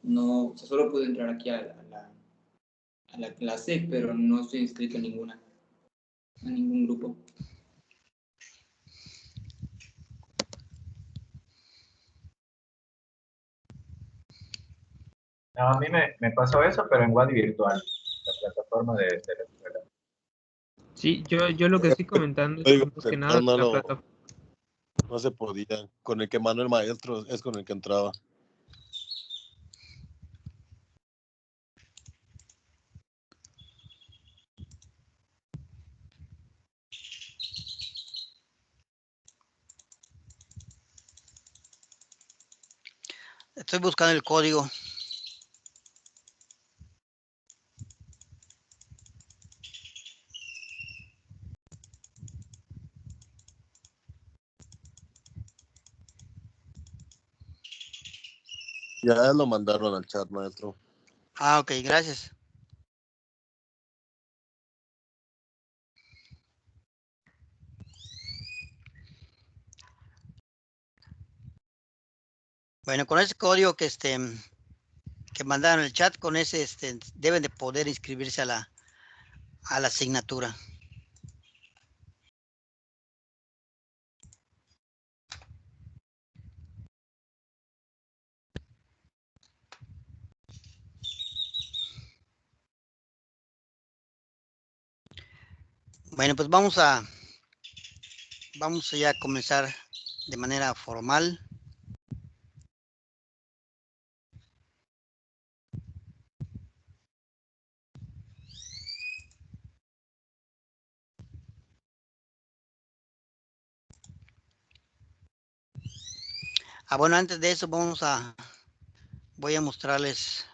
no, o sea, solo puedo entrar aquí a la clase, pero no estoy inscrito en ningún grupo. No, a mí me pasó eso, pero en Wadi Virtual, la plataforma de la escuela. Sí, yo lo que estoy comentando es Digo, más que que nada no, la plataforma. no se podía. Con el que mandó el maestro es con el que entraba. Estoy buscando el código. Ya lo mandaron al chat, maestro. Ah, ok, gracias. Bueno, con ese código que mandaron en el chat, con ese deben de poder inscribirse a la asignatura. Bueno, pues vamos a ya comenzar de manera formal. Bueno, antes de eso voy a mostrarles.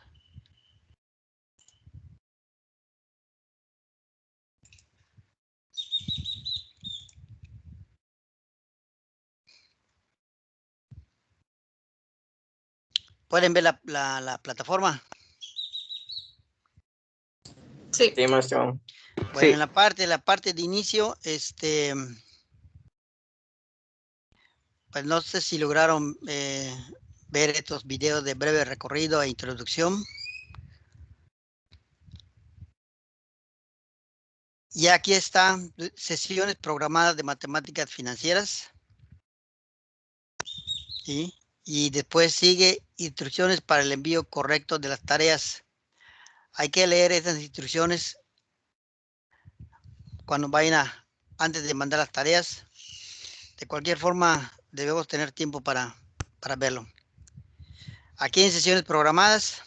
¿Pueden ver la plataforma? Sí, maestro. Bueno, Sí. en la parte de inicio, pues no sé si lograron ver estos videos de breve recorrido e introducción. Y aquí están sesiones programadas de matemáticas financieras. ¿Sí? Y después sigue instrucciones para el envío correcto de las tareas. Hay que leer esas instrucciones cuando vayan antes de mandar las tareas. De cualquier forma, debemos tener tiempo para verlo. Aquí en sesiones programadas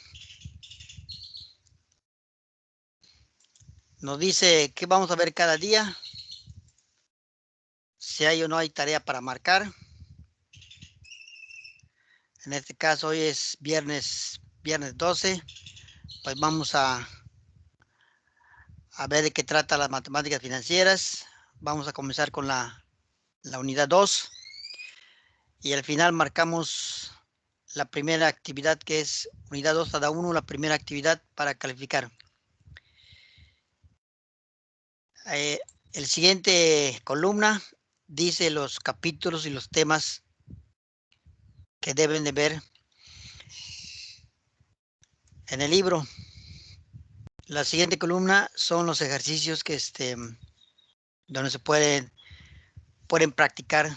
nos dice qué vamos a ver cada día, si hay o no hay tarea para marcar. En este caso hoy es viernes 12, pues vamos a ver de qué trata las matemáticas financieras. Vamos a comenzar con la unidad 2 y al final marcamos la primera actividad, que es unidad 2 cada uno, la primera actividad para calificar. El siguiente columna dice los capítulos y los temas que deben de ver en el libro. La siguiente columna son los ejercicios que donde se pueden practicar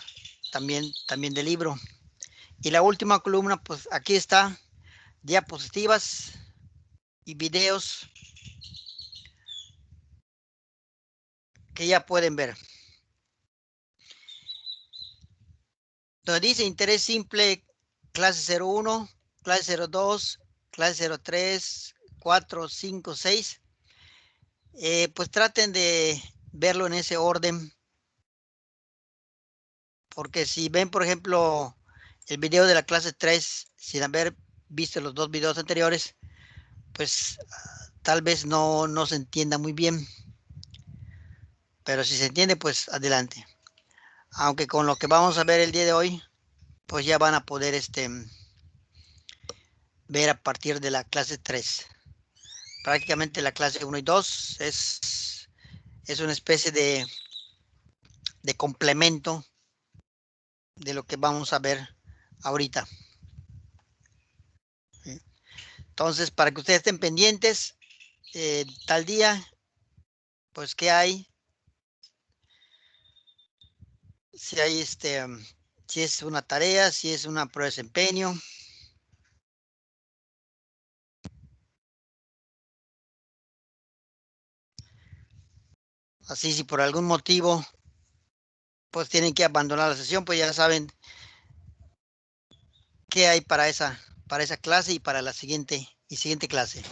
también del libro. Y la última columna, pues aquí está, diapositivas y videos que ya pueden ver. Donde dice interés simple, clase 01, clase 02, clase 03, 4, 5, 6. Pues traten de verlo en ese orden. Porque si ven, por ejemplo, el video de la clase 3, sin haber visto los dos videos anteriores, pues tal vez no se entienda muy bien. Pero si se entiende, pues adelante. Aunque con lo que vamos a ver el día de hoy, pues ya van a poder ver a partir de la clase 3. Prácticamente la clase 1 y 2 es una especie de complemento de lo que vamos a ver ahorita. Entonces, para que ustedes estén pendientes, tal día, pues, ¿qué hay? Si hay si es una tarea, si es una prueba de desempeño. Así, si por algún motivo, pues tienen que abandonar la sesión, pues ya saben qué hay para esa clase y para la siguiente clase.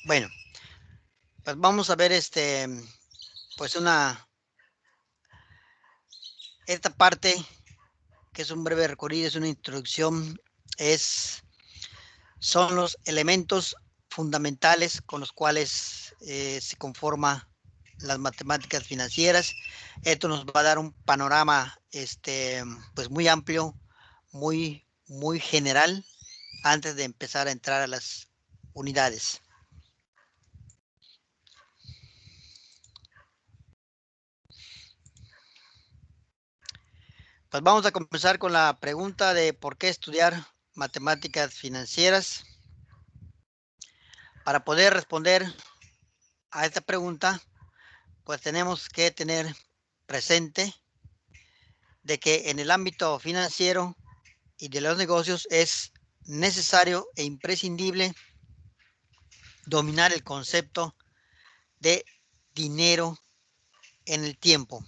Bueno, pues vamos a ver pues esta parte que es un breve recorrido, es una introducción, son los elementos fundamentales con los cuales se conforma las matemáticas financieras. Esto nos va a dar un panorama pues muy amplio, muy general, antes de empezar a entrar a las unidades. Pues vamos a comenzar con la pregunta de por qué estudiar matemáticas financieras. Para poder responder a esta pregunta, pues tenemos que tener presente de que en el ámbito financiero y de los negocios es necesario e imprescindible dominar el concepto de dinero en el tiempo.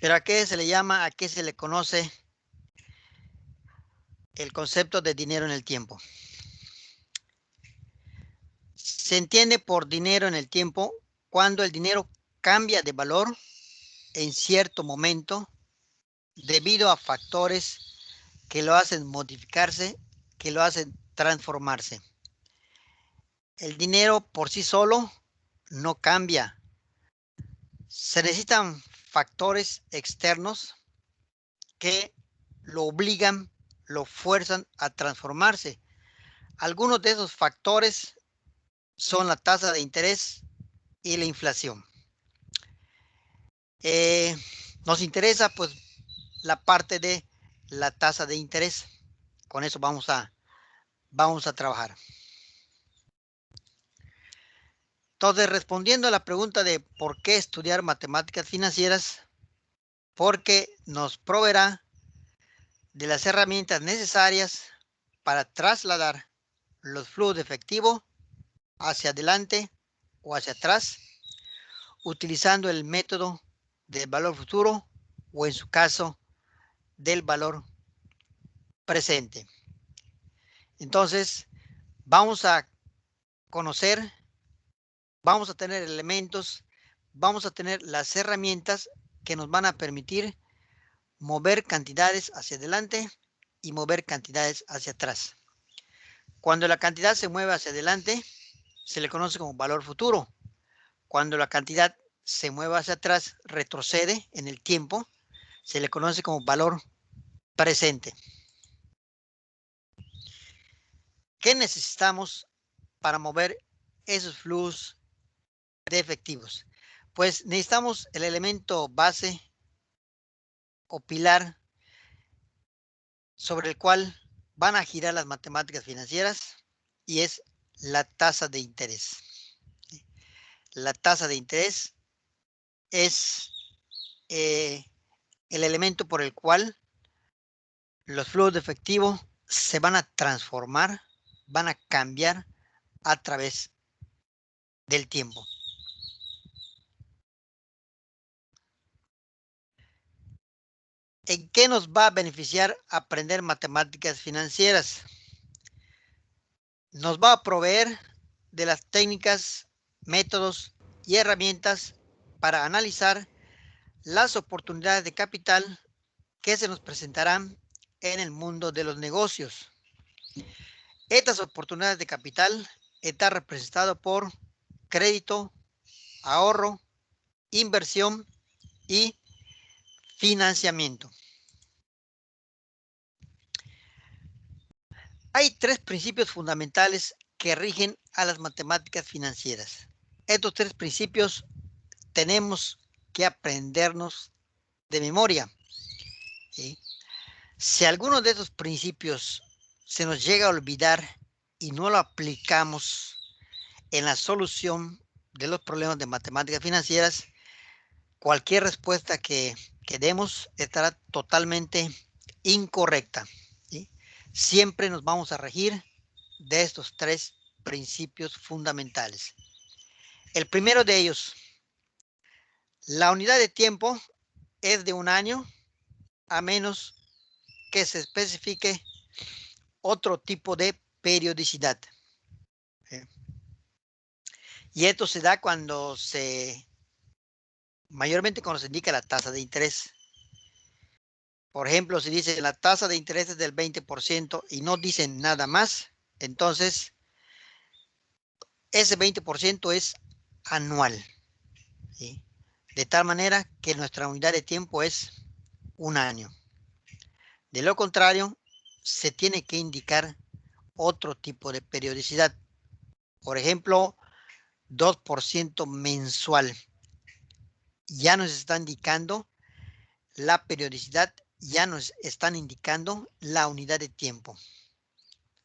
¿Pero a qué se le llama, a qué se le conoce el concepto de dinero en el tiempo? Se entiende por dinero en el tiempo cuando el dinero cambia de valor en cierto momento debido a factores que lo hacen modificarse, que lo hacen transformarse. El dinero por sí solo no cambia. Se necesitan factores externos que lo obligan, lo fuerzan a transformarse. Algunos de esos factores son la tasa de interés y la inflación. Nos interesa pues la parte de la tasa de interés. Con eso vamos a trabajar. Entonces, respondiendo a la pregunta de por qué estudiar matemáticas financieras, porque nos proveerá de las herramientas necesarias para trasladar los flujos de efectivo hacia adelante o hacia atrás, utilizando el método del valor futuro o en su caso del valor presente. Entonces, vamos a conocer, vamos a tener elementos, vamos a tener las herramientas que nos van a permitir mover cantidades hacia adelante y mover cantidades hacia atrás. Cuando la cantidad se mueve hacia adelante, se le conoce como valor futuro. Cuando la cantidad se mueve hacia atrás, retrocede en el tiempo, se le conoce como valor presente. ¿Qué necesitamos para mover esos flujos de efectivos? Pues necesitamos el elemento base o pilar sobre el cual van a girar las matemáticas financieras y es la tasa de interés. La tasa de interés es el elemento por el cual los flujos de efectivo se van a transformar, van a cambiar a través del tiempo. ¿En qué nos va a beneficiar aprender matemáticas financieras? Nos va a proveer de las técnicas, métodos y herramientas para analizar las oportunidades de capital que se nos presentarán en el mundo de los negocios. Estas oportunidades de capital están representadas por crédito, ahorro, inversión y financiamiento. Hay 3 principios fundamentales que rigen a las matemáticas financieras. Estos 3 principios tenemos que aprendernos de memoria. ¿Sí? Si alguno de esos principios se nos llega a olvidar y no lo aplicamos en la solución de los problemas de matemáticas financieras, cualquier respuesta que demos estará totalmente incorrecta. ¿Sí? Siempre nos vamos a regir de estos 3 principios fundamentales. El primero de ellos, la unidad de tiempo es de 1 año, a menos que se especifique otro tipo de periodicidad. Y esto se da mayormente cuando se indica la tasa de interés. Por ejemplo, si dice la tasa de interés es del 20% y no dicen nada más, entonces ese 20% es anual. ¿Sí? De tal manera que nuestra unidad de tiempo es 1 año. De lo contrario, se tiene que indicar otro tipo de periodicidad. Por ejemplo, 2% mensual. Ya nos está indicando la periodicidad, ya nos están indicando la unidad de tiempo.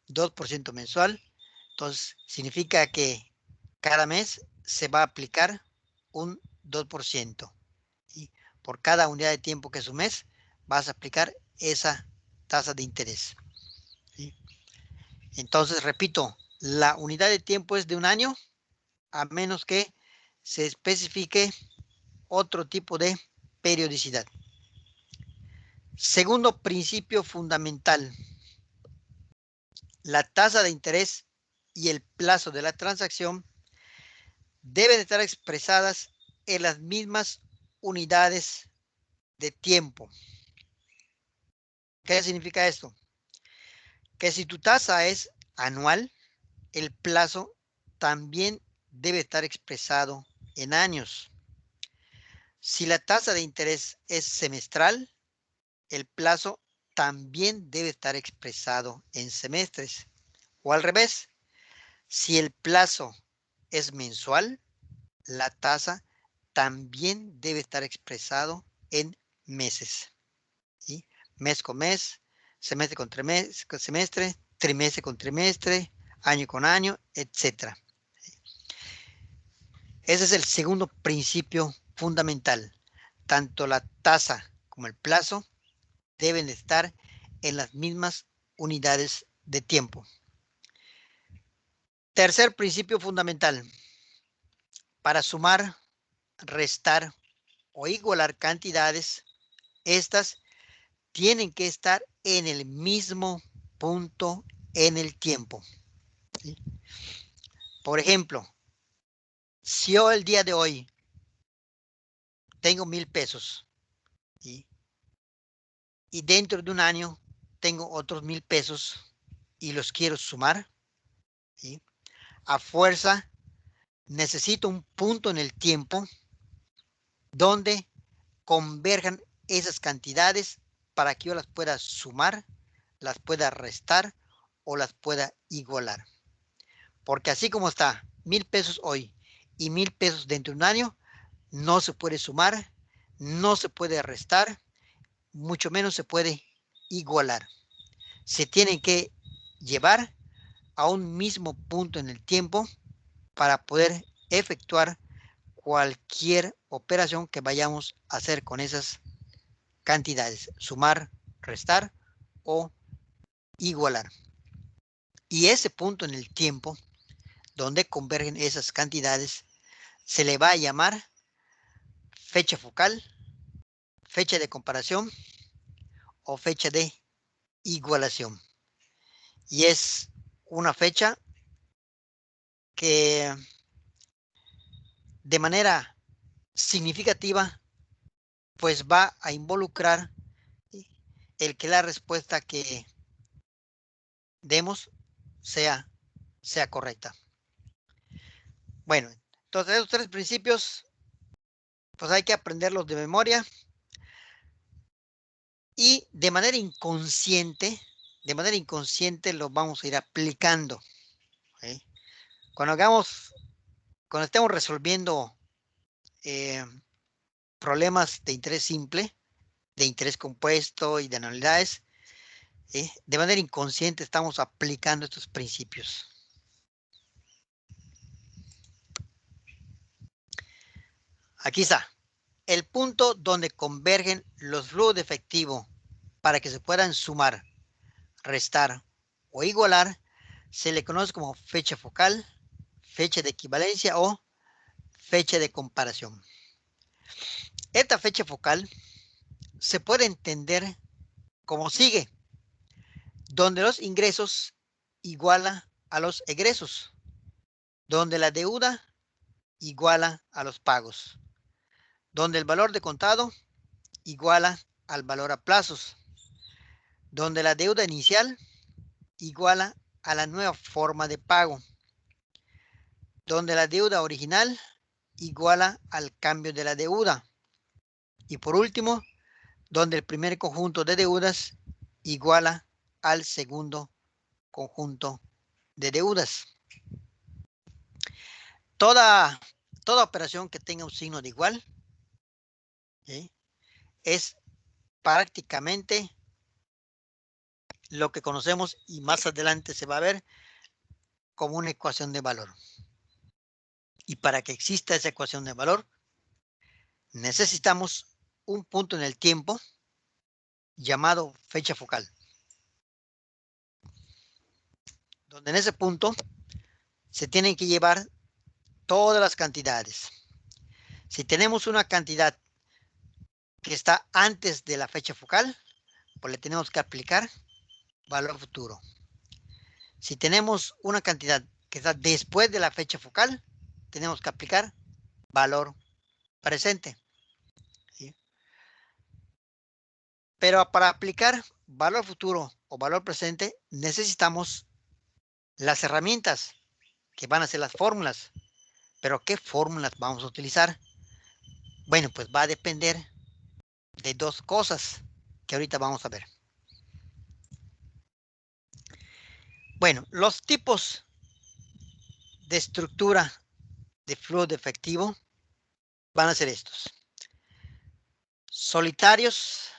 2% mensual, entonces significa que cada mes se va a aplicar un 2%. ¿Sí? Por cada unidad de tiempo que es un mes, vas a aplicar esa tasa de interés. ¿Sí? Entonces, repito, la unidad de tiempo es de 1 año, a menos que se especifique otro tipo de periodicidad. Segundo principio fundamental. La tasa de interés y el plazo de la transacción deben estar expresadas en las mismas unidades de tiempo. ¿Qué significa esto? Que si tu tasa es anual, el plazo también debe estar expresado en años. Si la tasa de interés es semestral, el plazo también debe estar expresado en semestres. O al revés, si el plazo es mensual, la tasa también debe estar expresado en meses. ¿Sí? Mes con mes, semestre con semestre, trimestre con trimestre, año con año, etc. Ese es el segundo principio fundamental. Tanto la tasa como el plazo deben estar en las mismas unidades de tiempo. Tercer principio fundamental. Para sumar, restar o igualar cantidades, estas tienen que estar en el mismo punto en el tiempo. ¿Sí? Por ejemplo, si yo el día de hoy tengo 1,000 pesos, ¿sí? Y dentro de 1 año tengo otros 1,000 pesos y los quiero sumar, ¿sí? A fuerza necesito un punto en el tiempo donde converjan esas cantidades para que yo las pueda sumar, las pueda restar o las pueda igualar. Porque así como está 1,000 pesos hoy y 1,000 pesos dentro de 1 año, no se puede sumar, no se puede restar, mucho menos se puede igualar. Se tienen que llevar a un mismo punto en el tiempo para poder efectuar cualquier operación que vayamos a hacer con esas cantidades, sumar, restar o igualar. Y ese punto en el tiempo donde convergen esas cantidades se le va a llamar fecha focal, fecha de comparación o fecha de igualación. Y es una fecha que de manera significativa pues va a involucrar el que la respuesta que demos sea correcta. Bueno, entonces esos 3 principios, pues hay que aprenderlos de memoria. Y de manera inconsciente los vamos a ir aplicando. ¿Sí? Cuando estemos resolviendo problemas de interés simple, de interés compuesto y de anualidades, de manera inconsciente estamos aplicando estos principios. Aquí está. El punto donde convergen los flujos de efectivo para que se puedan sumar, restar o igualar se le conoce como fecha focal, fecha de equivalencia o fecha de comparación. Esta fecha focal se puede entender como sigue, donde los ingresos iguala a los egresos, donde la deuda iguala a los pagos, donde el valor de contado iguala al valor a plazos, donde la deuda inicial iguala a la nueva forma de pago, donde la deuda original iguala al cambio de la deuda, y por último, donde el primer conjunto de deudas iguala al segundo conjunto de deudas. Toda operación que tenga un signo de igual, ¿sí?, es prácticamente lo que conocemos y más adelante se va a ver como una ecuación de valor. Y para que exista esa ecuación de valor, necesitamos un punto en el tiempo llamado fecha focal, donde en ese punto se tienen que llevar todas las cantidades. Si tenemos una cantidad que está antes de la fecha focal, pues le tenemos que aplicar valor futuro. Si tenemos una cantidad que está después de la fecha focal, tenemos que aplicar valor presente. ¿Sí? Pero para aplicar valor futuro o valor presente, necesitamos las herramientas que van a ser las fórmulas. Pero ¿qué fórmulas vamos a utilizar? Bueno, pues va a depender de 2 cosas que ahorita vamos a ver. Bueno, los tipos de estructura de flujo de efectivo van a ser estos: solitarios,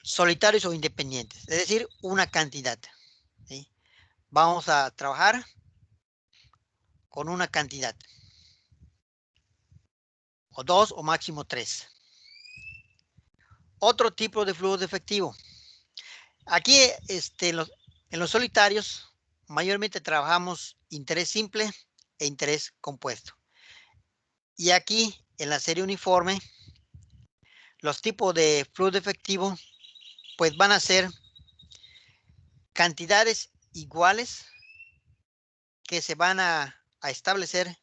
solitarios o independientes, es decir, una cantidad. ¿Sí? Vamos a trabajar con una cantidad, o 2 o máximo 3. Otro tipo de flujo de efectivo. Aquí en los solitarios mayormente trabajamos interés simple e interés compuesto. Y aquí en la serie uniforme, los tipos de flujo de efectivo pues van a ser cantidades iguales que se van a establecer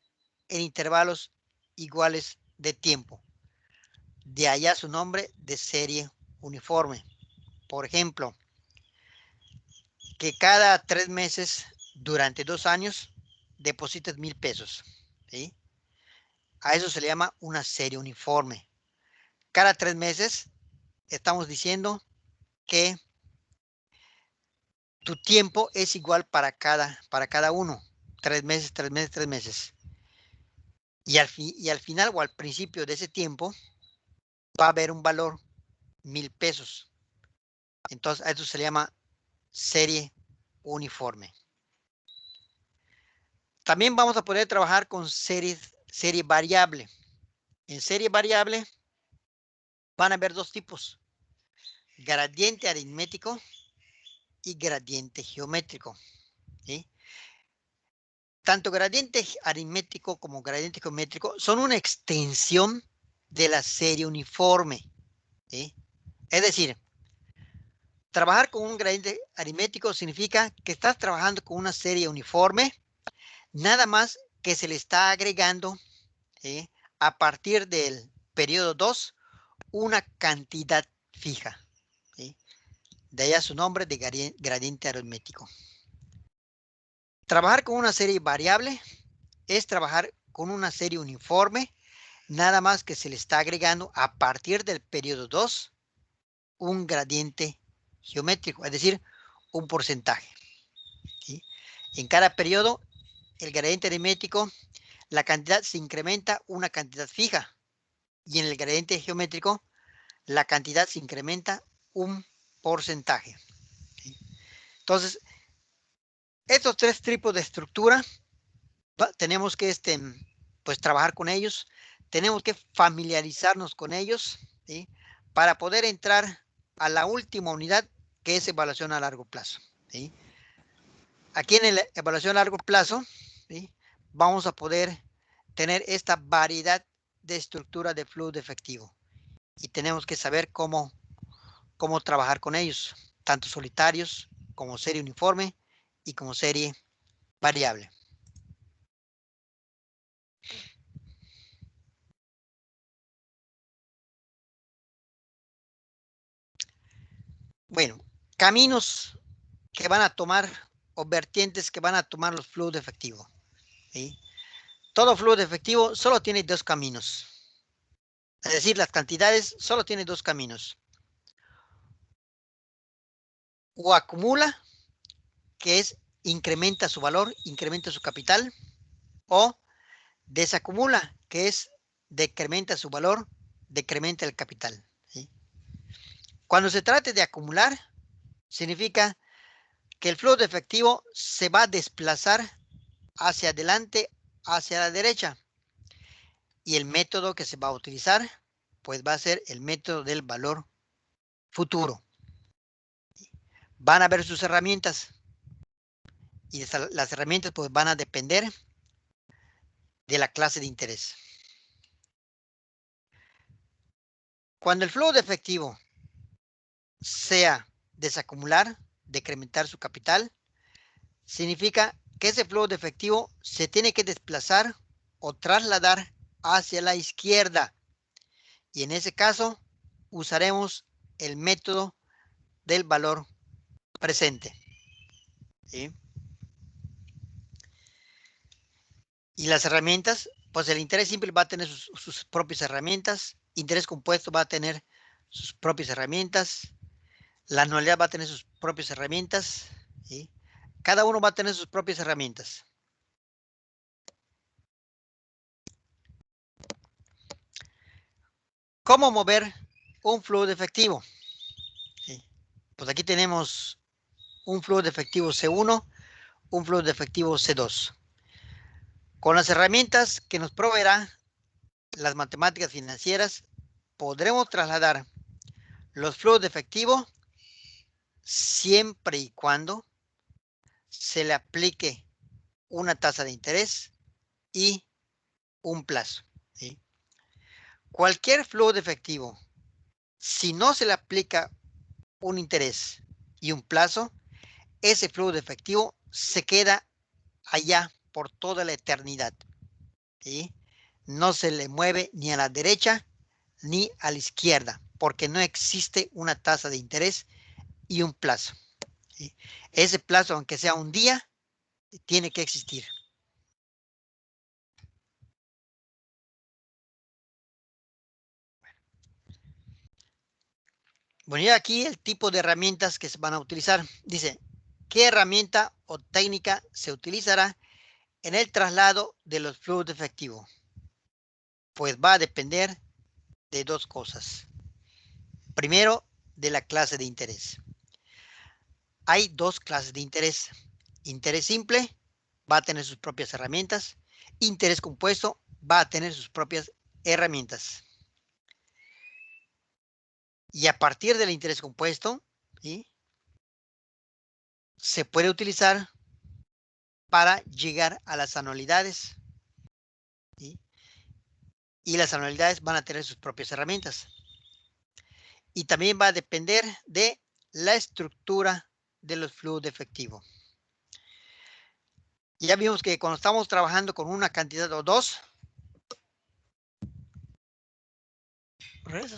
en intervalos iguales de tiempo. De allá su nombre de serie uniforme. Por ejemplo, que cada 3 meses durante 2 años deposites 1,000 pesos. ¿Sí? A eso se le llama una serie uniforme. Cada 3 meses estamos diciendo que tu tiempo es igual para cada uno. 3 meses, 3 meses, 3 meses. Y al final o al principio de ese tiempo va a haber un valor 1,000 pesos. Entonces a eso se le llama serie uniforme. También vamos a poder trabajar con serie variable. En serie variable van a haber 2 tipos: gradiente aritmético y gradiente geométrico. ¿Sí? Tanto gradiente aritmético como gradiente geométrico son una extensión de la serie uniforme. ¿Sí? Es decir, trabajar con un gradiente aritmético significa que estás trabajando con una serie uniforme, nada más que se le está agregando, ¿sí?, a partir del periodo 2 una cantidad fija. ¿Sí? De allá su nombre de gradiente aritmético. Trabajar con una serie variable es trabajar con una serie uniforme, nada más que se le está agregando a partir del periodo 2 un gradiente geométrico, es decir, un porcentaje. ¿Sí? En cada periodo, el gradiente aritmético, la cantidad se incrementa una cantidad fija, y en el gradiente geométrico, la cantidad se incrementa un porcentaje. ¿Sí? Entonces, estos tres tipos de estructura, tenemos que pues, trabajar con ellos, tenemos que familiarizarnos con ellos, ¿sí? Para poder entrar a la última unidad, que es evaluación a largo plazo. ¿Sí? Aquí en la evaluación a largo plazo, ¿sí? Vamos a poder tener esta variedad de estructura de flujo efectivo. Y tenemos que saber cómo trabajar con ellos, tanto solitarios como serie uniforme y como serie variable. Bueno, caminos que van a tomar o vertientes que van a tomar los flujos efectivos. ¿Sí? Todo flujo efectivo solo tiene dos caminos. Es decir, las cantidades solo tienen dos caminos. O acumula, que es incrementa su valor, incrementa su capital, o desacumula, que es decrementa su valor, decrementa el capital. ¿Sí? Cuando se trate de acumular, significa que el flujo efectivo se va a desplazar hacia adelante, hacia la derecha. Y el método que se va a utilizar, pues va a ser el método del valor futuro. Van a ver sus herramientas. Y las herramientas pues van a depender de la clase de interés. Cuando el flujo de efectivo sea desacumular, decrementar su capital, significa que ese flujo de efectivo se tiene que desplazar o trasladar hacia la izquierda. Y en ese caso usaremos el método del valor presente. ¿Sí? Y las herramientas, pues el interés simple va a tener sus propias herramientas, interés compuesto va a tener sus propias herramientas, la anualidad va a tener sus propias herramientas, ¿sí? Cada uno va a tener sus propias herramientas. ¿Cómo mover un flujo de efectivo? ¿Sí? Pues aquí tenemos un flujo de efectivo C1, un flujo de efectivo C2. Con las herramientas que nos proveerá las matemáticas financieras, podremos trasladar los flujos de efectivo siempre y cuando se le aplique una tasa de interés y un plazo. ¿Sí? Cualquier flujo de efectivo, si no se le aplica un interés y un plazo, ese flujo de efectivo se queda allá por toda la eternidad. ¿Sí? No se le mueve ni a la derecha ni a la izquierda, porque no existe una tasa de interés y un plazo. ¿Sí? Ese plazo, aunque sea un día, tiene que existir. Bueno, y aquí el tipo de herramientas que se van a utilizar. Dice, ¿qué herramienta o técnica se utilizará en el traslado de los flujos de efectivo? Pues va a depender de dos cosas. Primero, de la clase de interés. Hay dos clases de interés. Interés simple va a tener sus propias herramientas. Interés compuesto va a tener sus propias herramientas. Y a partir del interés compuesto, ¿sí?, se puede utilizar para llegar a las anualidades. ¿Sí? Y las anualidades van a tener sus propias herramientas. Y también va a depender de la estructura de los flujos de efectivo. Ya vimos que cuando estamos trabajando con una cantidad o dos, Regresa.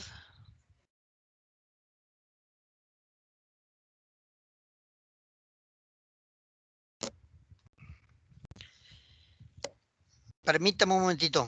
Permítame un momentito.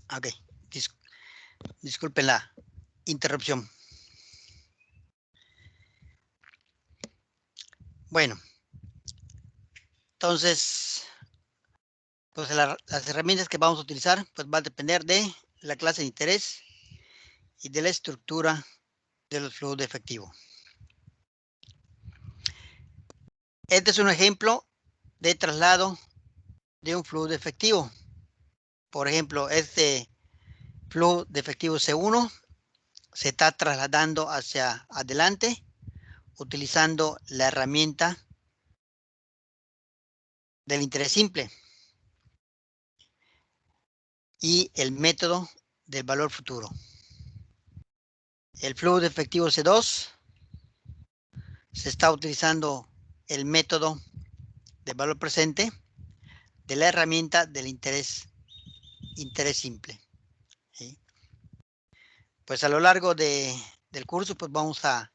Ok, disculpen la interrupción. Bueno, entonces, pues las herramientas que vamos a utilizar, pues va a depender de la clase de interés y de la estructura de los flujos de efectivo. Este es un ejemplo de traslado de un flujo de efectivo. Por ejemplo, este flujo de efectivo C1 se está trasladando hacia adelante utilizando la herramienta del interés simple y el método del valor futuro. El flujo de efectivo C2 se está utilizando el método del valor presente de la herramienta del interés simple. ¿Sí? Pues a lo largo del curso pues vamos a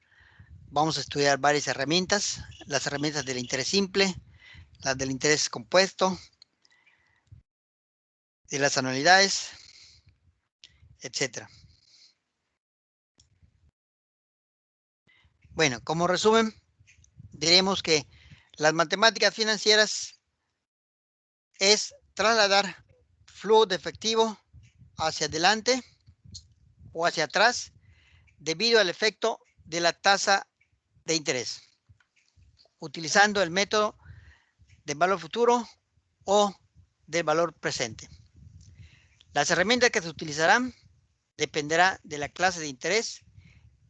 estudiar varias herramientas, las herramientas del interés simple, las del interés compuesto, de las anualidades, etcétera. Bueno, como resumen, diremos que las matemáticas financieras es trasladar flujo de efectivo hacia adelante o hacia atrás debido al efecto de la tasa de interés, utilizando el método del valor futuro o del valor presente. Las herramientas que se utilizarán dependerá de la clase de interés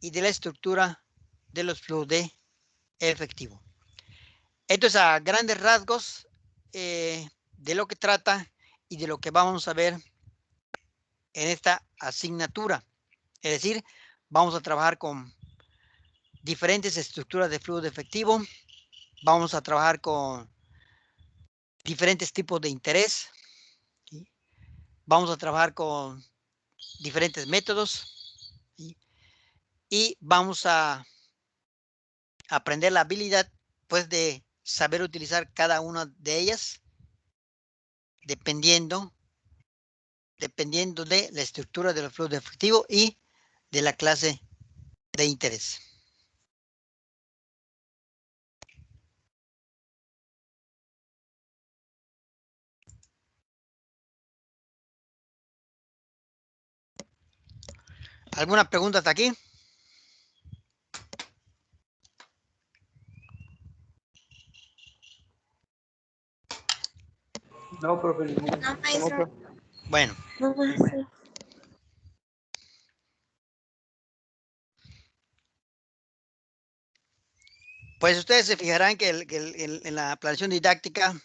y de la estructura de los flujos de efectivo. Esto es a grandes rasgos de lo que trata y de lo que vamos a ver en esta asignatura. Es decir, vamos a trabajar con diferentes estructuras de flujo de efectivo. Vamos a trabajar con diferentes tipos de interés. ¿Sí? Vamos a trabajar con diferentes métodos. ¿Sí? Y vamos a aprender la habilidad, pues, de saber utilizar cada una de ellas dependiendo de la estructura de los flujos de efectivo y de la clase de interés. ¿Alguna pregunta hasta aquí? No, profe, ninguna. No, maestro. Bueno. No, maestro. Pues ustedes se fijarán que en la planeación didáctica,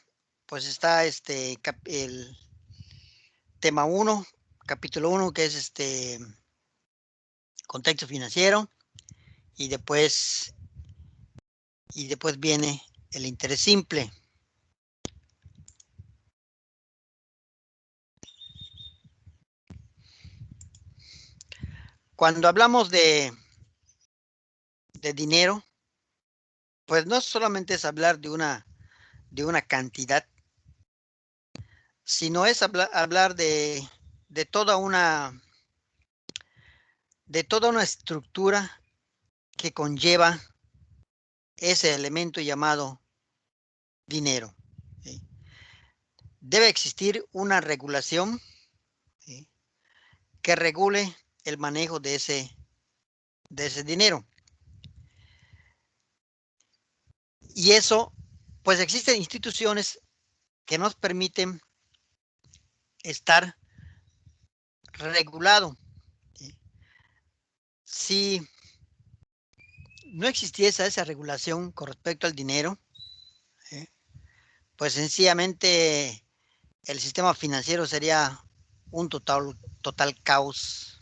pues está el tema 1, capítulo 1, que es contexto financiero y después viene el interés simple. Cuando hablamos de dinero, pues no solamente es hablar de una cantidad, sino es hablar de toda una estructura que conlleva ese elemento llamado dinero. ¿Sí? Debe existir una regulación, ¿sí?, que regule el manejo de ese dinero. Y eso, pues existen instituciones que nos permiten estar regulado. ¿Sí? Si no existiese esa regulación con respecto al dinero, pues sencillamente el sistema financiero sería un total caos.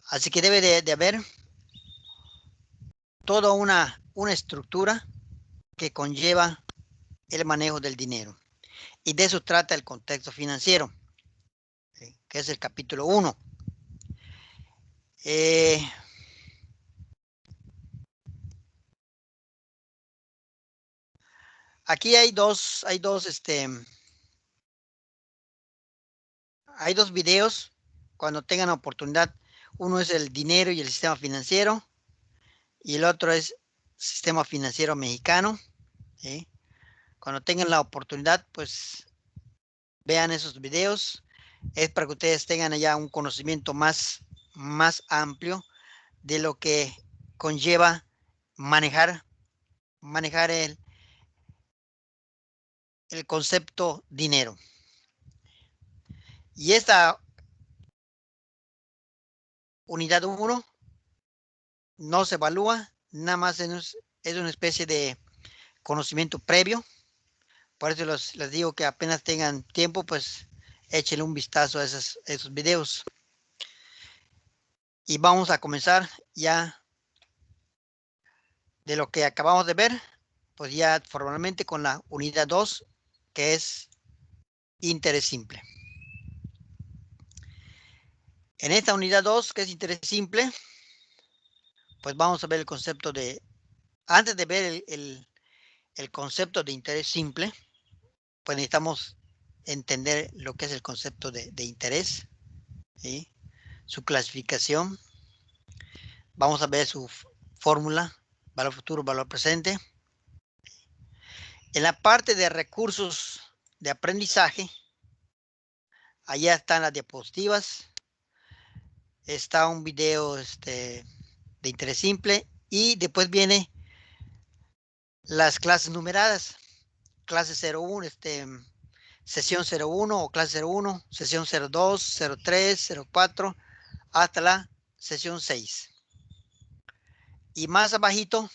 Así que debe de haber toda una estructura que conlleva el manejo del dinero. Y de eso trata el contexto financiero, ¿sí?, que es el capítulo 1. Aquí hay dos videos. Cuando tengan oportunidad, uno es el dinero y el sistema financiero y el otro es sistema financiero mexicano, ¿sí? Cuando tengan la oportunidad, pues vean esos videos. Es para que ustedes tengan ya un conocimiento más amplio de lo que conlleva manejar el concepto dinero. Y esta unidad 1 no se evalúa, nada más es una especie de conocimiento previo. Por eso les digo que apenas tengan tiempo, pues échenle un vistazo a esos videos. Y vamos a comenzar ya de lo que acabamos de ver, pues ya formalmente con la unidad 2, que es interés simple. En esta unidad 2, que es interés simple, pues vamos a ver el concepto de, antes de ver el concepto de interés simple, pues necesitamos entender lo que es el concepto de interés, ¿sí?, su clasificación. Vamos a ver su fórmula, valor futuro, valor presente. En la parte de recursos de aprendizaje, allá están las diapositivas. Está un video de interés simple y después viene las clases numeradas. Clase 01, sesión 01 o clase 01, sesión 02, 03, 04, hasta la sesión 6. Y más abajito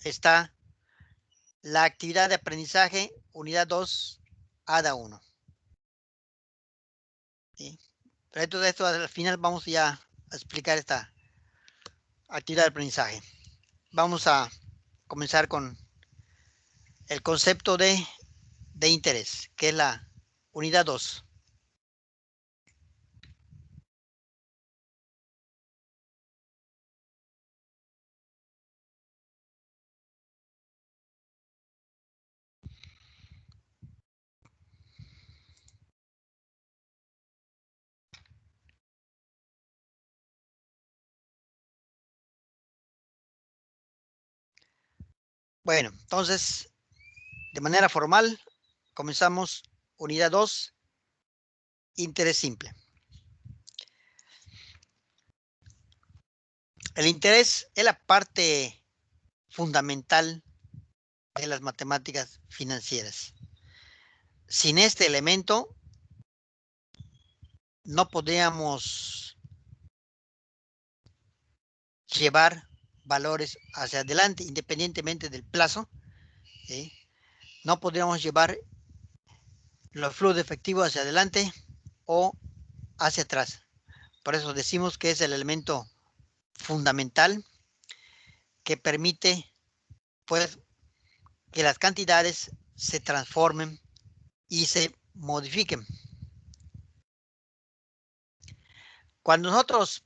está la actividad de aprendizaje, unidad 2, ADA 1. ¿Sí? Pero todo esto al final vamos ya a explicar esta actividad de aprendizaje. Vamos a comenzar con el concepto de interés, que es la unidad 2. Bueno, entonces, de manera formal, comenzamos unidad 2, interés simple. El interés es la parte fundamental de las matemáticas financieras. Sin este elemento, no podríamos llevar valores hacia adelante, independientemente del plazo, ¿sí? No podríamos llevar los flujos de efectivo hacia adelante o hacia atrás. Por eso decimos que es el elemento fundamental que permite, pues, que las cantidades se transformen y se modifiquen. Cuando nosotros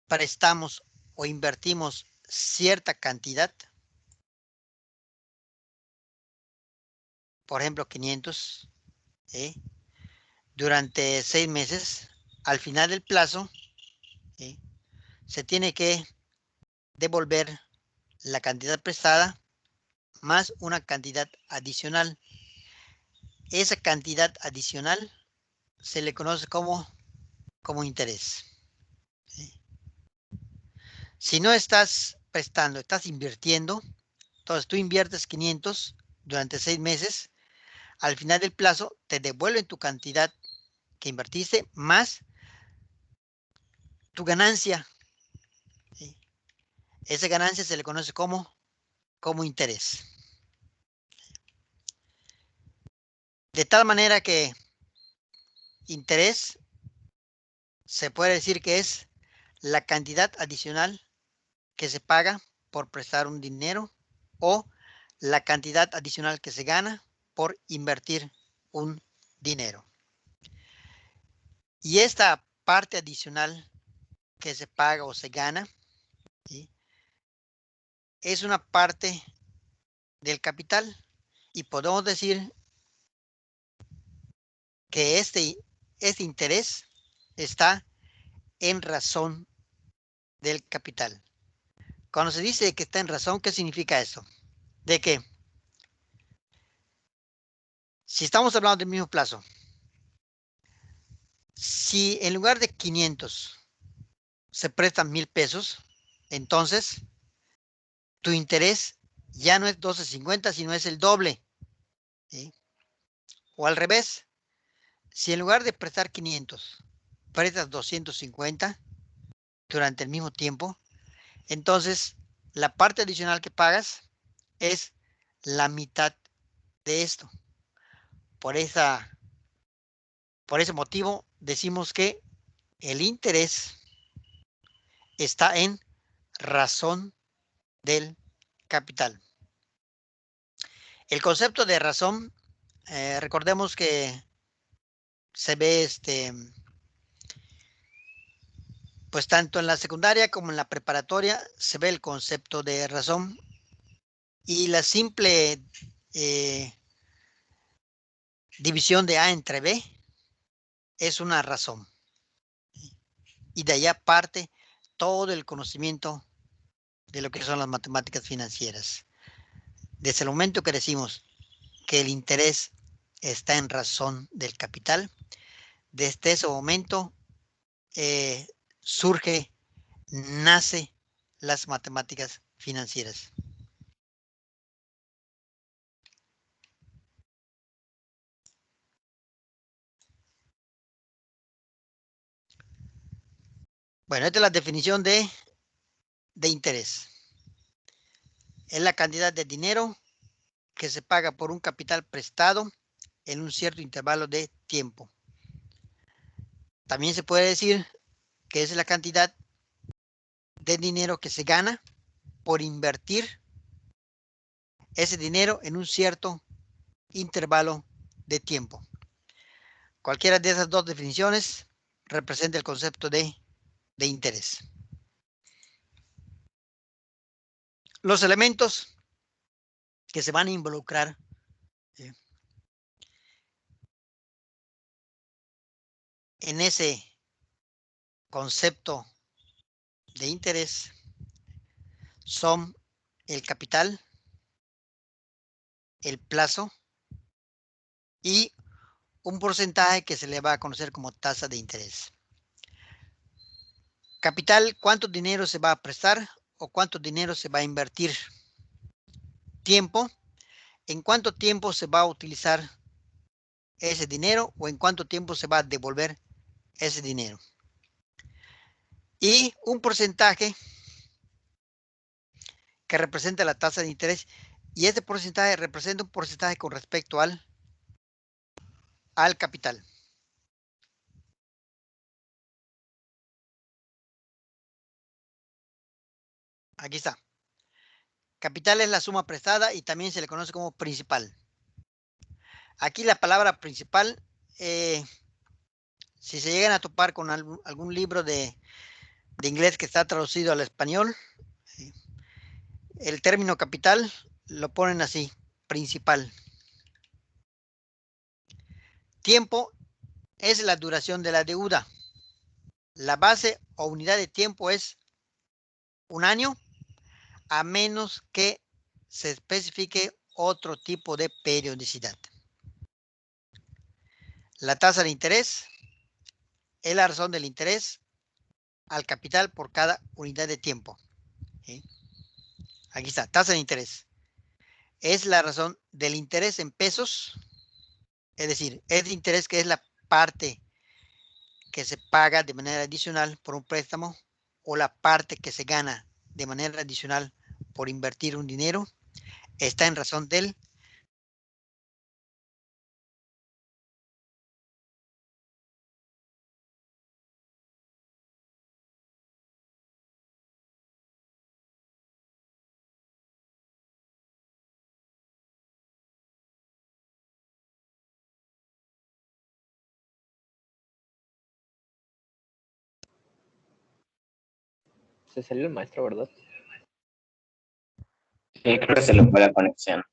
prestamos o invertimos cierta cantidad, por ejemplo 500, durante 6 meses, al final del plazo, se tiene que devolver la cantidad prestada más una cantidad adicional. Esa cantidad adicional se le conoce como interés. Si no estás prestando, estás invirtiendo, entonces tú inviertes 500 durante 6 meses, al final del plazo te devuelven tu cantidad que invertiste más tu ganancia. ¿Sí? Esa ganancia se le conoce como interés. De tal manera que interés se puede decir que es la cantidad adicional que se paga por prestar un dinero o la cantidad adicional que se gana por invertir un dinero. Y esta parte adicional que se paga o se gana, ¿sí?, es una parte del capital y podemos decir que este interés está en razón del capital. Cuando se dice que está en razón, ¿qué significa eso? De que si estamos hablando del mismo plazo, si en lugar de 500 se prestan 1000 pesos, entonces tu interés ya no es 12.50, sino es el doble. ¿Sí? O al revés, si en lugar de prestar 500, prestas 250 durante el mismo tiempo, entonces la parte adicional que pagas es la mitad de esto. Por ese motivo decimos que el interés está en razón del capital. El concepto de razón, recordemos que se ve pues tanto en la secundaria como en la preparatoria se ve el concepto de razón y la simple división de A entre B es una razón. Y de allá parte todo el conocimiento de lo que son las matemáticas financieras. Desde el momento que decimos que el interés está en razón del capital, desde ese momento nace las matemáticas financieras. Bueno, esta es la definición de interés. Es la cantidad de dinero que se paga por un capital prestado en un cierto intervalo de tiempo. También se puede decir que es la cantidad de dinero que se gana por invertir ese dinero en un cierto intervalo de tiempo. Cualquiera de esas dos definiciones representa el concepto de interés. Los elementos que se van a involucrar en ese concepto de interés son el capital, el plazo y un porcentaje que se le va a conocer como tasa de interés. Capital, ¿cuánto dinero se va a prestar o cuánto dinero se va a invertir? Tiempo, ¿en cuánto tiempo se va a utilizar ese dinero o en cuánto tiempo se va a devolver ese dinero? Y un porcentaje que representa la tasa de interés y este porcentaje representa un porcentaje con respecto al capital. Aquí está. Capital es la suma prestada y también se le conoce como principal. Aquí la palabra principal, si se llegan a topar con algún libro de inglés que está traducido al español, el término capital lo ponen así, principal. Tiempo es la duración de la deuda. La base o unidad de tiempo es un año, a menos que se especifique otro tipo de periodicidad. La tasa de interés es la razón del interés al capital por cada unidad de tiempo. ¿Sí? Aquí está, tasa de interés. Es la razón del interés en pesos, es decir, es de interés que es la parte que se paga de manera adicional por un préstamo o la parte que se gana de manera adicional por invertir un dinero, está en razón del Se salió el maestro, ¿verdad? Sí, creo que se le fue la conexión.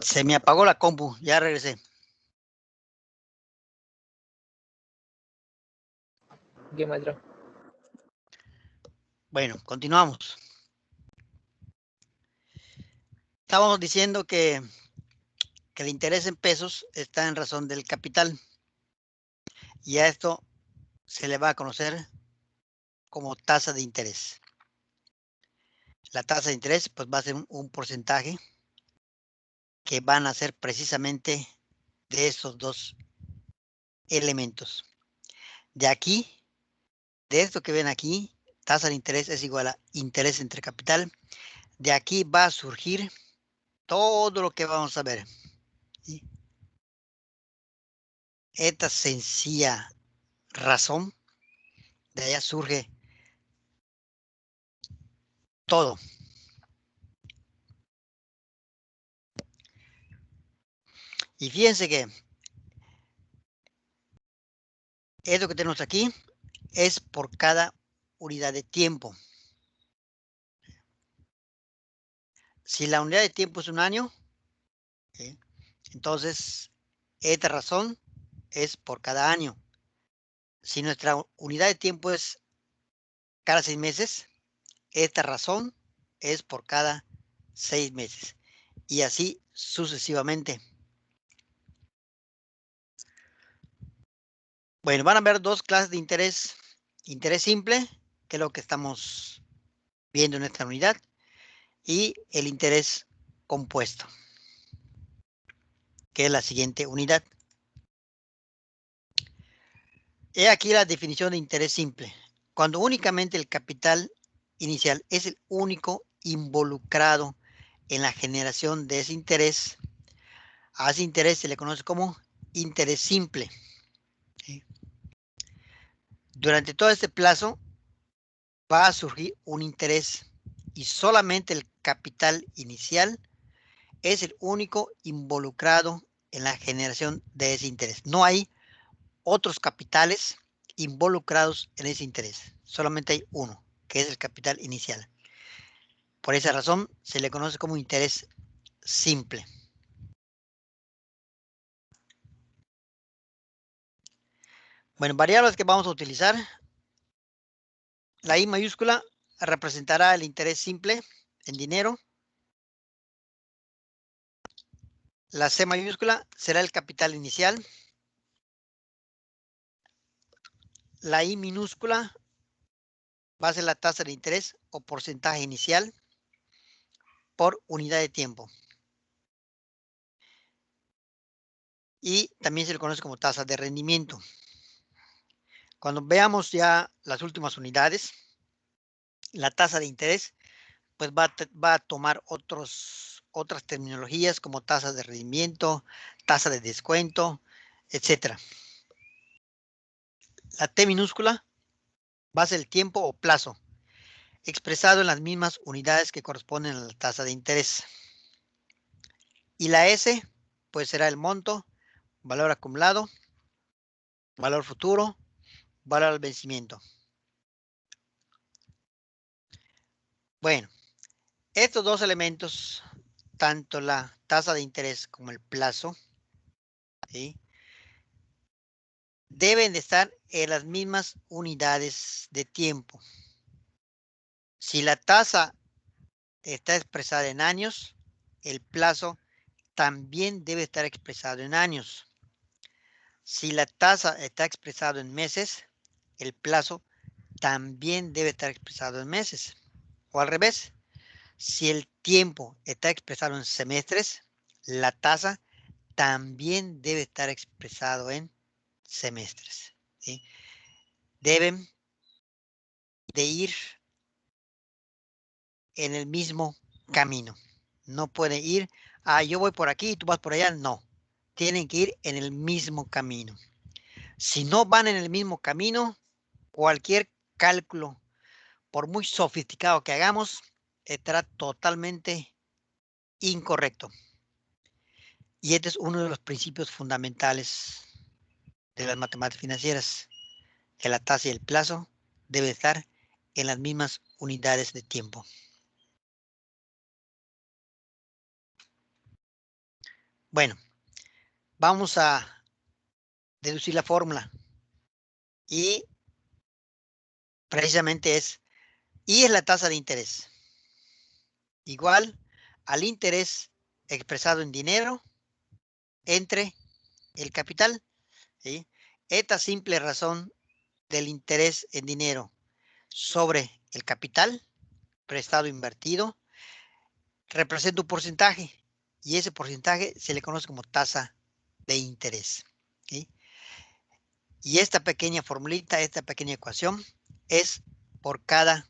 Se me apagó la compu, ya regresé. ¿Qué, maestro? Bueno, continuamos. Estábamos diciendo que el interés en pesos está en razón del capital. Y a esto se le va a conocer como tasa de interés. La tasa de interés pues va a ser un porcentaje que van a ser precisamente de esos dos elementos. De aquí, de esto que ven aquí, tasa de interés es igual a interés entre capital. De aquí va a surgir todo lo que vamos a ver. ¿Sí? Esta sencilla razón, de allá surge todo. Y fíjense que esto que tenemos aquí es por cada unidad de tiempo. Si la unidad de tiempo es un año, ¿sí? Entonces esta razón es por cada año. Si nuestra unidad de tiempo es cada 6 meses, esta razón es por cada 6 meses. Y así sucesivamente. Bueno, van a ver dos clases de interés. Interés simple, que es lo que estamos viendo en esta unidad, y el interés compuesto, que es la siguiente unidad. He aquí la definición de interés simple. Cuando únicamente el capital inicial es el único involucrado en la generación de ese interés, a ese interés se le conoce como interés simple. ¿Sí? Durante todo este plazo va a surgir un interés y solamente el capital inicial es el único involucrado en la generación de ese interés. No hay otros capitales involucrados en ese interés. Solamente hay uno, que es el capital inicial. Por esa razón se le conoce como interés simple. Bueno, variables que vamos a utilizar. La I mayúscula representará el interés simple en dinero. La C mayúscula será el capital inicial. La I minúscula va a ser la tasa de interés o porcentaje inicial por unidad de tiempo. Y también se le conoce como tasa de rendimiento. Cuando veamos ya las últimas unidades, la tasa de interés pues va a tomar otras terminologías como tasa de rendimiento, tasa de descuento, etcétera. La T minúscula va a ser el tiempo o plazo, expresado en las mismas unidades que corresponden a la tasa de interés. Y la S, pues será el monto, valor acumulado, valor futuro, valor al vencimiento. Bueno, estos dos elementos, tanto la tasa de interés como el plazo, ¿sí?, deben de estar en las mismas unidades de tiempo. Si la tasa está expresada en años, el plazo también debe estar expresado en años. Si la tasa está expresado en meses, el plazo también debe estar expresado en meses. O al revés, si el tiempo está expresado en semestres, la tasa también debe estar expresado en semestres, ¿sí? Deben de ir en el mismo camino. No puede ir, yo voy por aquí y tú vas por allá. No, tienen que ir en el mismo camino. Si no van en el mismo camino, cualquier cálculo, por muy sofisticado que hagamos, estará totalmente incorrecto. Y este es uno de los principios fundamentales de las matemáticas financieras, que la tasa y el plazo deben estar en las mismas unidades de tiempo. Bueno, vamos a deducir la fórmula. Y precisamente I es la tasa de interés. Igual al interés expresado en dinero entre el capital, ¿sí? Esta simple razón del interés en dinero sobre el capital prestado invertido representa un porcentaje y ese porcentaje se le conoce como tasa de interés, ¿sí? Y esta pequeña formulita, esta pequeña ecuación es por cada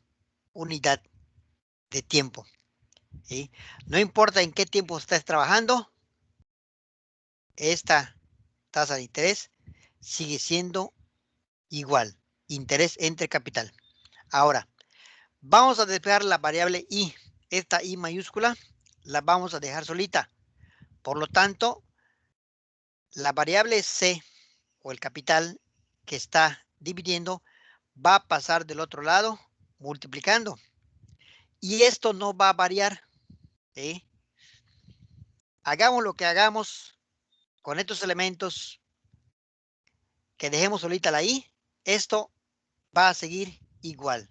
unidad de tiempo, ¿sí? No importa en qué tiempo estés trabajando, esta tasa de interés sigue siendo igual, interés entre capital. Ahora, Vamos a despejar la variable i. Esta i mayúscula la vamos a dejar solita. Por lo tanto, la variable c o el capital que está dividiendo va a pasar del otro lado multiplicando. Y esto no va a variar. ¿Sí? Hagamos lo que hagamos con estos elementos, que dejemos solita la i, esto va a seguir igual.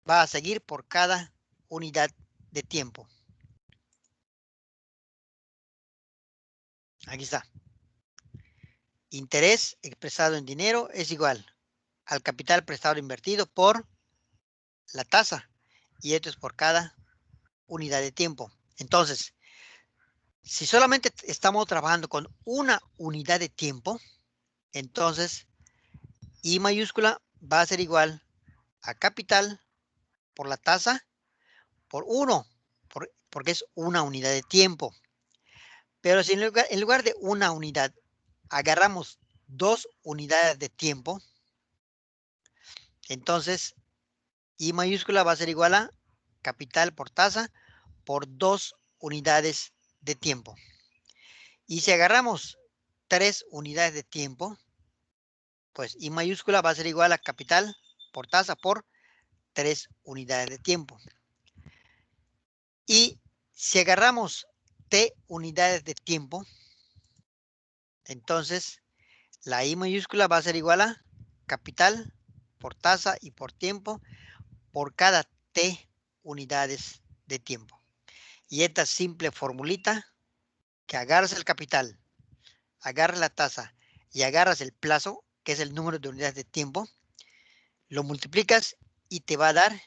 Va a seguir por cada unidad de tiempo. Aquí está. Interés expresado en dinero es igual al capital prestado invertido por la tasa. Y esto es por cada unidad de tiempo. Entonces, si solamente estamos trabajando con una unidad de tiempo, entonces I mayúscula va a ser igual a capital por la tasa por 1, porque es una unidad de tiempo. Pero si en lugar de una unidad agarramos 2 unidades de tiempo, entonces I mayúscula va a ser igual a capital por tasa por 2 unidades de tiempo. Y si agarramos 3 unidades de tiempo, pues I mayúscula va a ser igual a capital por tasa por 3 unidades de tiempo. Y si agarramos T unidades de tiempo, entonces la I mayúscula va a ser igual a capital por tasa y por tiempo por cada T unidades de tiempo. Y esta simple formulita, que agarras el capital, agarras la tasa y agarras el plazo, que es el número de unidades de tiempo, lo multiplicas y te va a dar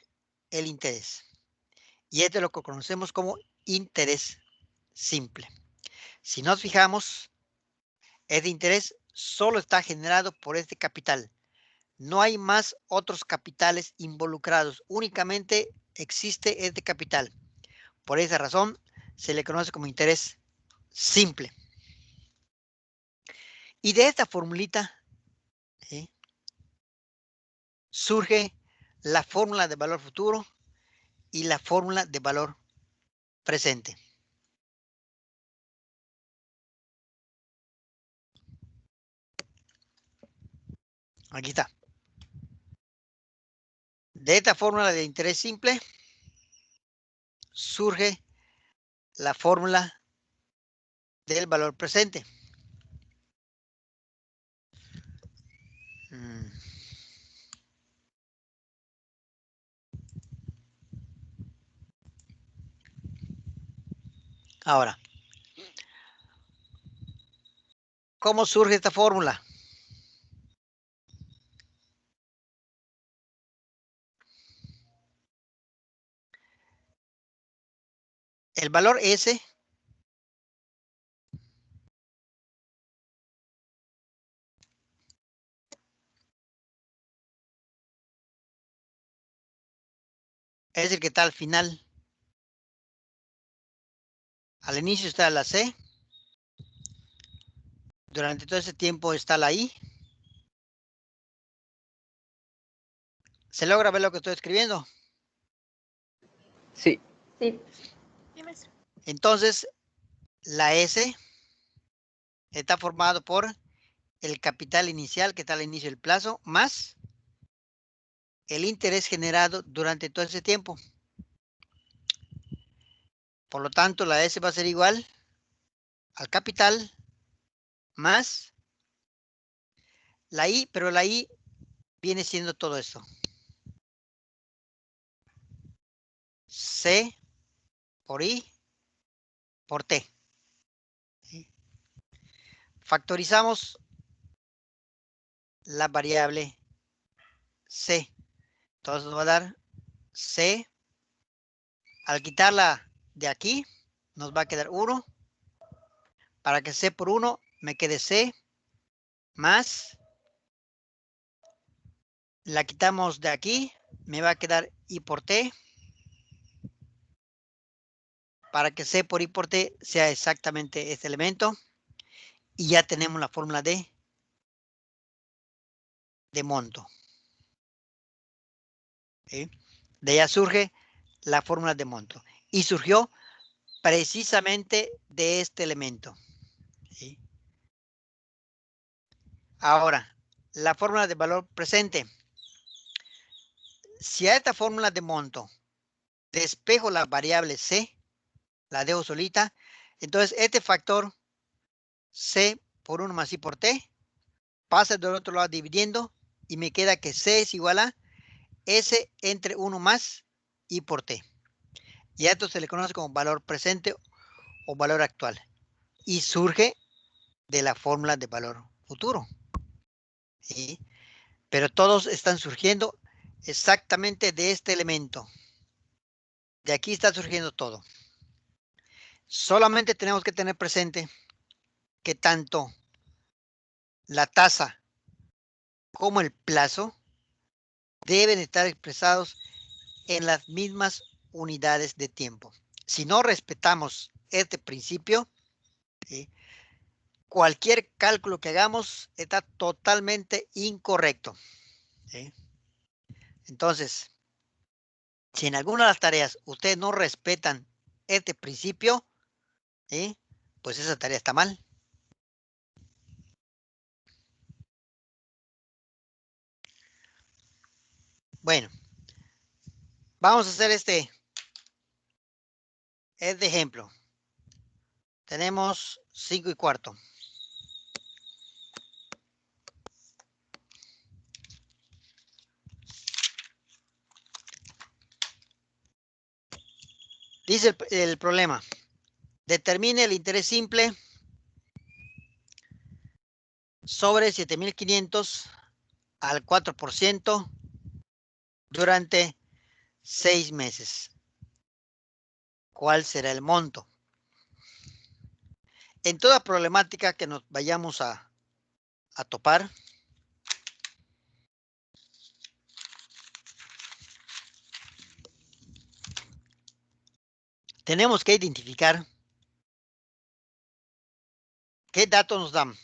el interés. Y esto es lo que conocemos como interés simple. Si nos fijamos, este interés solo está generado por este capital. No hay más otros capitales involucrados. Únicamente existe este capital. Por esa razón, se le conoce como interés simple. Y de esta formulita, ¿sí?, surge la fórmula de valor futuro y la fórmula de valor presente. Aquí está. De esta fórmula de interés simple surge la fórmula del valor presente. Ahora, ¿cómo surge esta fórmula? El valor S es el que está al final. Al inicio está la C. Durante todo ese tiempo está la I. ¿Se logra ver lo que estoy escribiendo? Sí. Sí. Entonces, la S está formado por el capital inicial que está al inicio del plazo más el interés generado durante todo ese tiempo. Por lo tanto, la S va a ser igual al capital más la I, pero la I viene siendo todo esto. C por I por T. Factorizamos la variable C. Entonces nos va a dar C. Al quitarla de aquí, nos va a quedar 1. Para que C por 1 me quede C más. La quitamos de aquí, me va a quedar I por T. Para que C por I por T sea exactamente este elemento. Y ya tenemos la fórmula de monto. ¿Sí? De allá surge la fórmula de monto. Y surgió precisamente de este elemento. ¿Sí? Ahora, la fórmula de valor presente. Si a esta fórmula de monto despejo la variable C, la dejo solita, entonces este factor C por 1 más I por T pasa del otro lado dividiendo y me queda que C es igual a S entre 1 más I por T. Y a esto se le conoce como valor presente o valor actual. Y surge de la fórmula de valor futuro. ¿Sí? Pero todos están surgiendo exactamente de este elemento. De aquí está surgiendo todo. Solamente tenemos que tener presente que tanto la tasa como el plazo deben estar expresados en las mismas unidades de tiempo. Si no respetamos este principio, ¿sí?, cualquier cálculo que hagamos está totalmente incorrecto. ¿Sí? Entonces, si en alguna de las tareas ustedes no respetan este principio, ¿sí?, pues esa tarea está mal. Bueno, vamos a hacer este ejemplo. Tenemos 5:15. Dice el problema. Determine el interés simple sobre 7,500 al 4% durante 6 meses. ¿Cuál será el monto? En toda problemática que nos vayamos a topar, tenemos que identificar qué datos nos dan.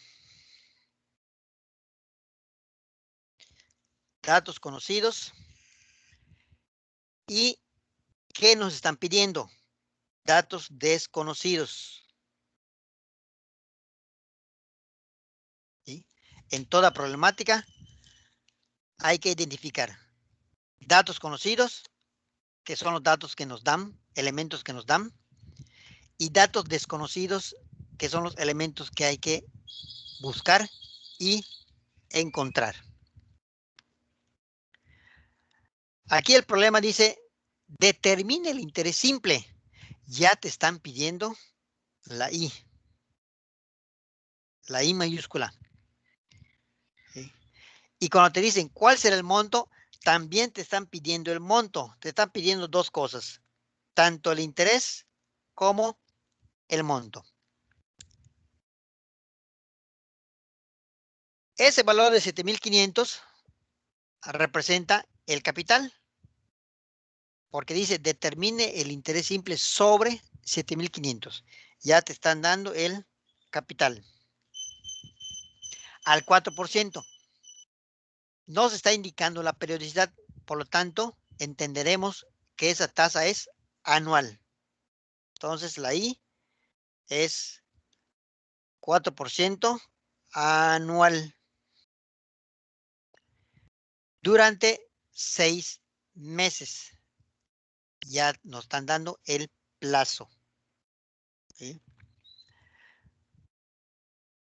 Datos conocidos. ¿Y qué nos están pidiendo? Datos desconocidos. ¿Sí? En toda problemática hay que identificar datos conocidos, que son los datos que nos dan, elementos que nos dan, y datos desconocidos, que son los elementos que hay que buscar y encontrar. Aquí el problema dice, determine el interés simple. Ya te están pidiendo la I mayúscula. ¿Sí? Y cuando te dicen cuál será el monto, también te están pidiendo el monto. Te están pidiendo dos cosas, tanto el interés como el monto. Ese valor de 7,500 representa el capital, porque dice determine el interés simple sobre 7,500. Ya te están dando el capital al 4%. Nos está indicando la periodicidad, por lo tanto, entenderemos que esa tasa es anual. Entonces, la I es 4% anual durante 6 meses. Ya nos están dando el plazo. ¿Sí?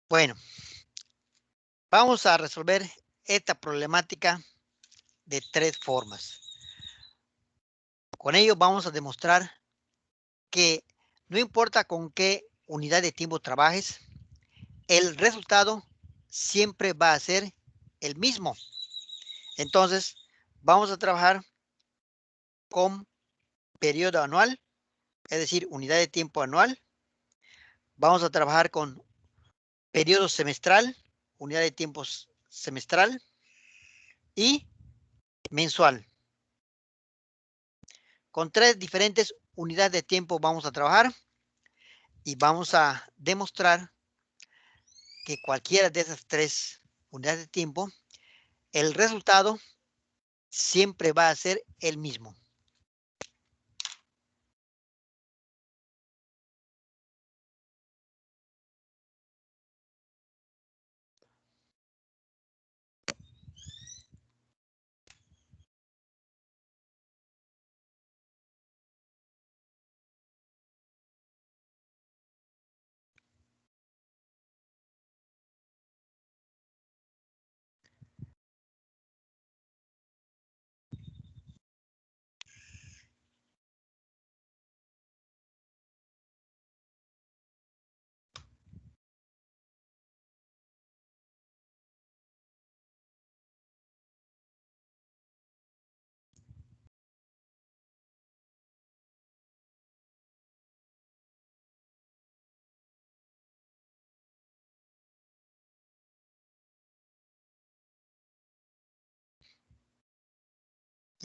Bueno, vamos a resolver esta problemática de 3 formas. Con ello vamos a demostrar que no importa con qué unidad de tiempo trabajes, el resultado siempre va a ser el mismo. Entonces, vamos a trabajar con periodo anual, es decir, unidad de tiempo anual. Vamos a trabajar con periodo semestral, unidad de tiempo semestral y mensual. Con 3 diferentes unidades de tiempo vamos a trabajar y vamos a demostrar que cualquiera de esas 3 unidades de tiempo, el resultado siempre va a ser el mismo.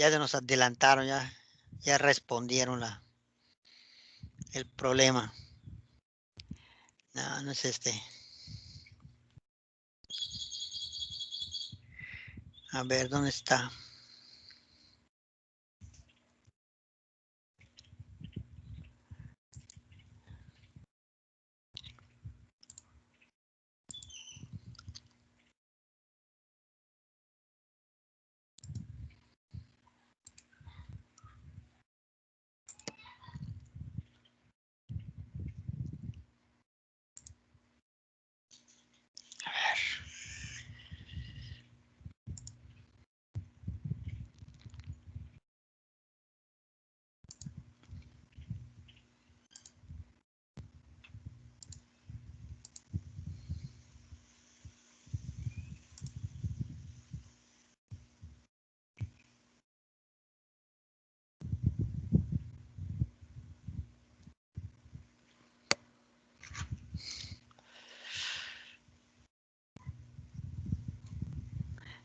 Ya se nos adelantaron, ya respondieron el problema. No, no es este. A ver, ¿dónde está?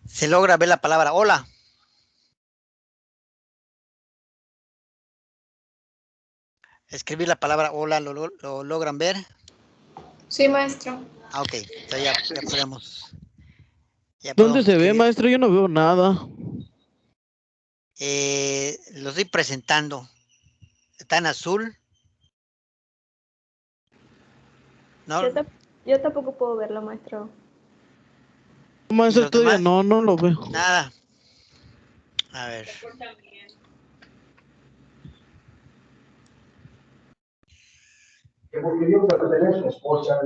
Se logra ver la palabra hola. Escribir la palabra hola, ¿lo logran ver? Sí, maestro. Ah, ok, ya podemos. ¿Dónde se ve, escribir. maestro? Yo no veo nada. Lo estoy presentando. Está en azul. ¿No? Yo tampoco puedo verlo, maestro. Maestro, todavía no lo veo. Nada. A ver. Porque yo pertenezco a su esposa.